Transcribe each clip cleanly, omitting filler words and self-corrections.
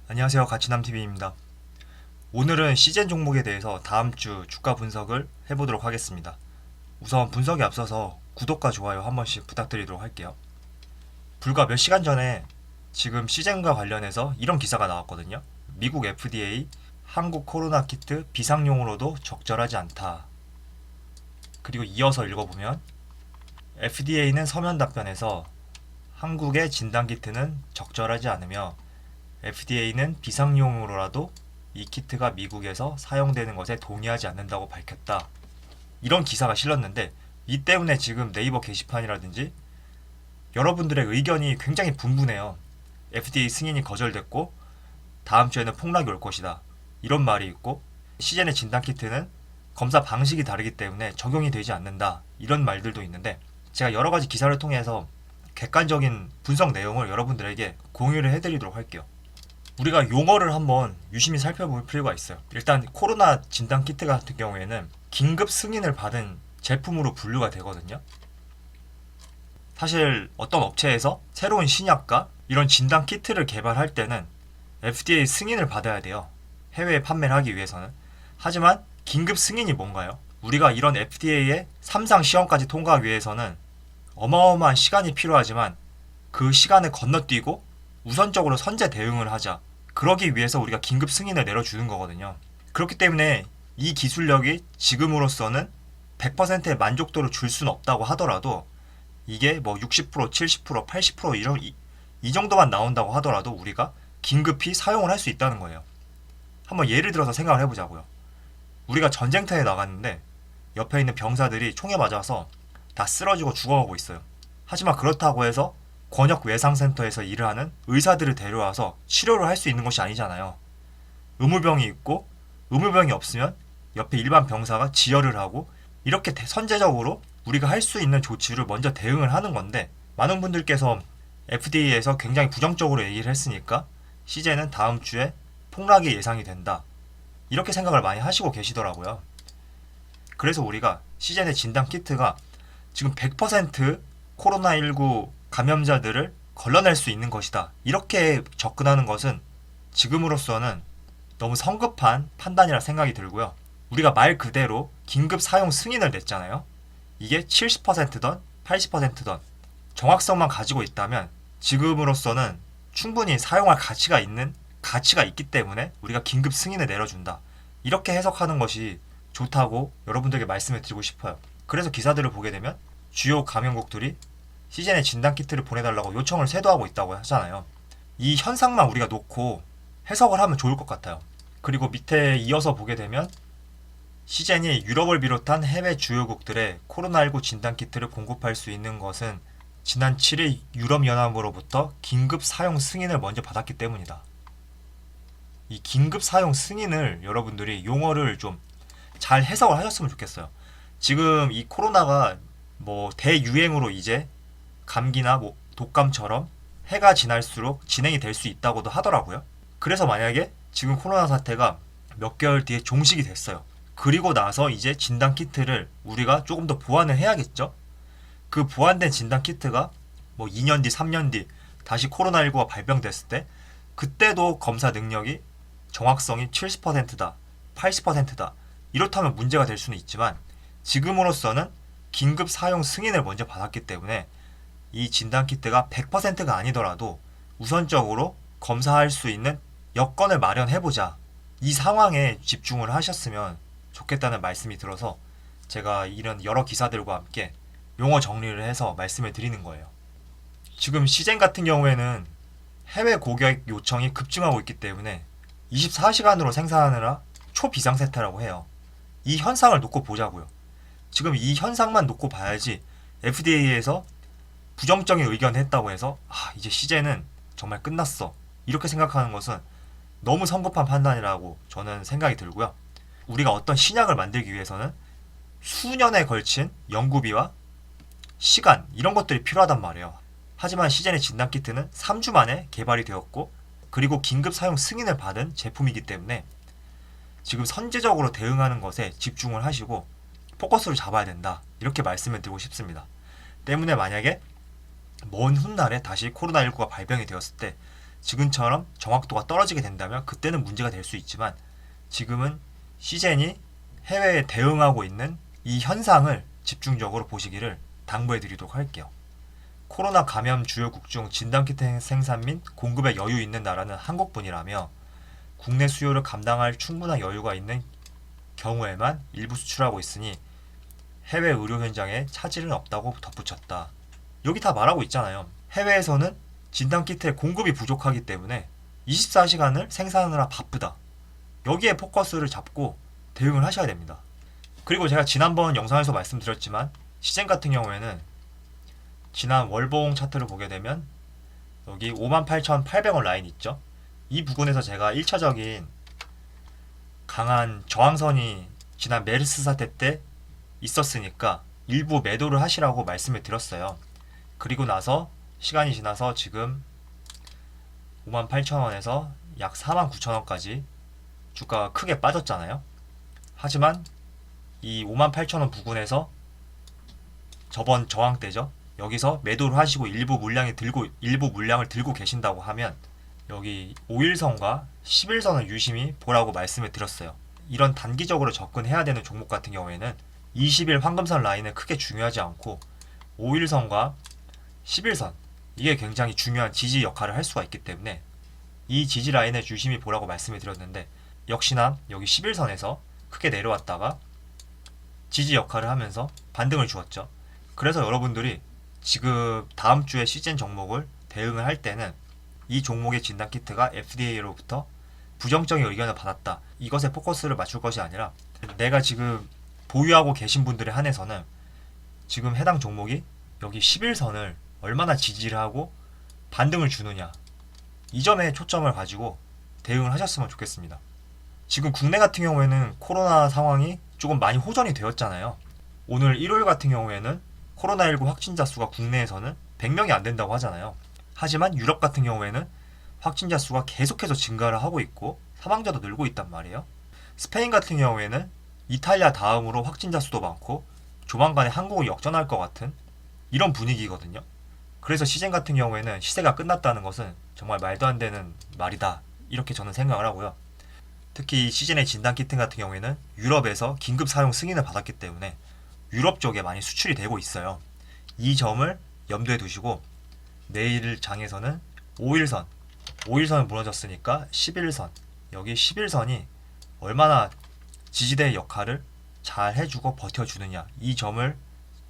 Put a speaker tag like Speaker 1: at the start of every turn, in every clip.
Speaker 1: 안녕하세요. 가치남TV입니다. 오늘은 시젠 종목에 대해서 다음 주 주가 분석을 해보도록 하겠습니다. 우선 분석에 앞서서 구독과 좋아요 한 번씩 부탁드리도록 할게요. 불과 몇 시간 전에 지금 시젠과 관련해서 이런 기사가 나왔거든요. 미국 FDA 한국 코로나 키트 비상용으로도 적절하지 않다. 그리고 이어서 읽어보면 FDA는 서면 답변에서 한국의 진단키트는 적절하지 않으며 FDA는 비상용으로라도 이 키트가 미국에서 사용되는 것에 동의하지 않는다고 밝혔다. 이런 기사가 실렸는데 이 때문에 지금 네이버 게시판이라든지 여러분들의 의견이 굉장히 분분해요. FDA 승인이 거절됐고 다음 주에는 폭락이 올 것이다. 이런 말이 있고 시젠의 진단키트는 검사 방식이 다르기 때문에 적용이 되지 않는다. 이런 말들도 있는데 제가 여러 가지 기사를 통해서 객관적인 분석 내용을 여러분들에게 공유를 해드리도록 할게요. 우리가 용어를 한번 유심히 살펴볼 필요가 있어요. 일단 코로나 진단 키트 같은 경우에는 긴급 승인을 받은 제품으로 분류가 되거든요. 사실 어떤 업체에서 새로운 신약과 이런 진단 키트를 개발할 때는 FDA 승인을 받아야 돼요. 해외에 판매를 하기 위해서는. 하지만 긴급 승인이 뭔가요? 우리가 이런 FDA의 3상 시험까지 통과하기 위해서는 어마어마한 시간이 필요하지만 그 시간을 건너뛰고 우선적으로 선제 대응을 하자. 그러기 위해서 우리가 긴급 승인을 내려주는 거거든요. 그렇기 때문에 이 기술력이 지금으로서는 100%의 만족도를 줄 수는 없다고 하더라도 이게 뭐 60%, 70%, 80% 이 정도만 나온다고 하더라도 우리가 긴급히 사용을 할 수 있다는 거예요. 한번 예를 들어서 생각을 해보자고요. 우리가 전쟁터에 나갔는데 옆에 있는 병사들이 총에 맞아서 다 쓰러지고 죽어가고 있어요. 하지만 그렇다고 해서 권역외상센터에서 일을 하는 의사들을 데려와서 치료를 할 수 있는 것이 아니잖아요. 의무병이 있고 의무병이 없으면 옆에 일반 병사가 지혈을 하고 이렇게 선제적으로 우리가 할 수 있는 조치를 먼저 대응을 하는 건데 많은 분들께서 FDA에서 굉장히 부정적으로 얘기를 했으니까 시제는 다음 주에 폭락이 예상이 된다. 이렇게 생각을 많이 하시고 계시더라고요. 그래서 우리가 시젠의 진단 키트가 지금 100% 코로나19 감염자들을 걸러낼 수 있는 것이다. 이렇게 접근하는 것은 지금으로서는 너무 성급한 판단이라 생각이 들고요. 우리가 말 그대로 긴급 사용 승인을 냈잖아요. 이게 70%든 80%든 정확성만 가지고 있다면 지금으로서는 충분히 사용할 가치가 있기 때문에 우리가 긴급 승인을 내려준다. 이렇게 해석하는 것이 좋다고 여러분들에게 말씀을 드리고 싶어요. 그래서 기사들을 보게 되면 주요 감염국들이 시즌의 진단키트를 보내달라고 요청을 쇄도하고 있다고 하잖아요. 이 현상만 우리가 놓고 해석을 하면 좋을 것 같아요. 그리고 밑에 이어서 보게 되면 시젠이 유럽을 비롯한 해외 주요국들에 코로나19 진단키트를 공급할 수 있는 것은 지난 7일 유럽연합으로부터 긴급 사용 승인을 먼저 받았기 때문이다. 이 긴급 사용 승인을 여러분들이 용어를 좀 잘 해석을 하셨으면 좋겠어요. 지금 이 코로나가 뭐 대유행으로 이제 감기나 뭐 독감처럼 해가 지날수록 진행이 될 수 있다고도 하더라고요. 그래서 만약에 지금 코로나 사태가 몇 개월 뒤에 종식이 됐어요. 그리고 나서 이제 진단 키트를 우리가 조금 더 보완을 해야겠죠? 그 보완된 진단 키트가 뭐 2년 뒤, 3년 뒤 다시 코로나19가 발병됐을 때 그때도 검사 능력이 정확성이 70%다, 80%다. 이렇다면 문제가 될 수는 있지만 지금으로서는 긴급 사용 승인을 먼저 받았기 때문에 이 진단키트가 100%가 아니더라도 우선적으로 검사할 수 있는 여건을 마련해보자. 이 상황에 집중을 하셨으면 좋겠다는 말씀이 들어서 제가 이런 여러 기사들과 함께 용어 정리를 해서 말씀을 드리는 거예요. 지금 시젠 같은 경우에는 해외 고객 요청이 급증하고 있기 때문에 24시간으로 생산하느라 초비상세태라고 해요. 이 현상을 놓고 보자고요. 지금 이 현상만 놓고 봐야지 FDA에서 부정적인 의견을 했다고 해서 이제 시제는 정말 끝났어. 이렇게 생각하는 것은 너무 성급한 판단이라고 저는 생각이 들고요. 우리가 어떤 신약을 만들기 위해서는 수년에 걸친 연구비와 시간 이런 것들이 필요하단 말이에요. 하지만 시젠의 진단키트는 3주 만에 개발이 되었고 그리고 긴급 사용 승인을 받은 제품이기 때문에 지금 선제적으로 대응하는 것에 집중을 하시고 포커스를 잡아야 된다. 이렇게 말씀을 드리고 싶습니다. 때문에 만약에 먼 훗날에 다시 코로나19가 발병이 되었을 때 지금처럼 정확도가 떨어지게 된다면 그때는 문제가 될 수 있지만 지금은 시젠이 해외에 대응하고 있는 이 현상을 집중적으로 보시기를 당부해 드리도록 할게요. 코로나 감염 주요국 중 진단키트 생산 및 공급에 여유 있는 나라는 한국뿐이라며 국내 수요를 감당할 충분한 여유가 있는 경우에만 일부 수출하고 있으니 해외 의료 현장에 차질은 없다고 덧붙였다. 여기 다 말하고 있잖아요. 해외에서는 진단키트의 공급이 부족하기 때문에 24시간을 생산하느라 바쁘다. 여기에 포커스를 잡고 대응을 하셔야 됩니다. 그리고 제가 지난번 영상에서 말씀드렸지만 시젠 같은 경우에는 지난 월봉 차트를 보게 되면 여기 58,800원 라인 있죠. 이 부분에서 제가 1차적인 강한 저항선이 지난 메르스 사태 때 있었으니까 일부 매도를 하시라고 말씀을 드렸어요. 그리고 나서 시간이 지나서 지금 58,000원에서 약 49,000원까지 주가가 크게 빠졌잖아요. 하지만 이 58,000원 부근에서 저번 저항 때죠. 여기서 매도를 하시고 일부 물량을 들고 계신다고 하면 여기 5일선과 10일선을 유심히 보라고 말씀을 드렸어요. 이런 단기적으로 접근해야 되는 종목 같은 경우에는 20일 황금선 라인은 크게 중요하지 않고 5일선과 11선 이게 굉장히 중요한 지지 역할을 할 수가 있기 때문에 이 지지 라인을 유심히 보라고 말씀을 드렸는데 역시나 여기 11선에서 크게 내려왔다가 지지 역할을 하면서 반등을 주었죠. 그래서 여러분들이 지금 다음 주에 시즌 종목을 대응을 할 때는 이 종목의 진단키트가 FDA로부터 부정적인 의견을 받았다. 이것에 포커스를 맞출 것이 아니라 내가 지금 보유하고 계신 분들에 한해서는 지금 해당 종목이 여기 11선을 얼마나 지지를 하고 반등을 주느냐 이 점에 초점을 가지고 대응을 하셨으면 좋겠습니다. 지금 국내 같은 경우에는 코로나 상황이 조금 많이 호전이 되었잖아요. 오늘 일요일 같은 경우에는 코로나19 확진자 수가 국내에서는 100명이 안 된다고 하잖아요. 하지만 유럽 같은 경우에는 확진자 수가 계속해서 증가를 하고 있고 사망자도 늘고 있단 말이에요. 스페인 같은 경우에는 이탈리아 다음으로 확진자 수도 많고 조만간에 한국을 역전할 것 같은 이런 분위기거든요. 그래서 시즌 같은 경우에는 시세가 끝났다는 것은 정말 말도 안 되는 말이다. 이렇게 저는 생각을 하고요. 특히 시즌의 진단키트 같은 경우에는 유럽에서 긴급 사용 승인을 받았기 때문에 유럽 쪽에 많이 수출이 되고 있어요. 이 점을 염두에 두시고 내일 장에서는 5일선은 무너졌으니까 11선 여기 11선이 얼마나 지지대의 역할을 잘 해주고 버텨주느냐 이 점을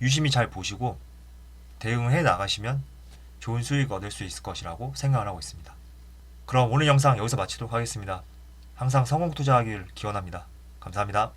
Speaker 1: 유심히 잘 보시고 대응을 해 나가시면 좋은 수익 얻을 수 있을 것이라고 생각을 하고 있습니다. 그럼 오늘 영상 여기서 마치도록 하겠습니다. 항상 성공 투자하기를 기원합니다. 감사합니다.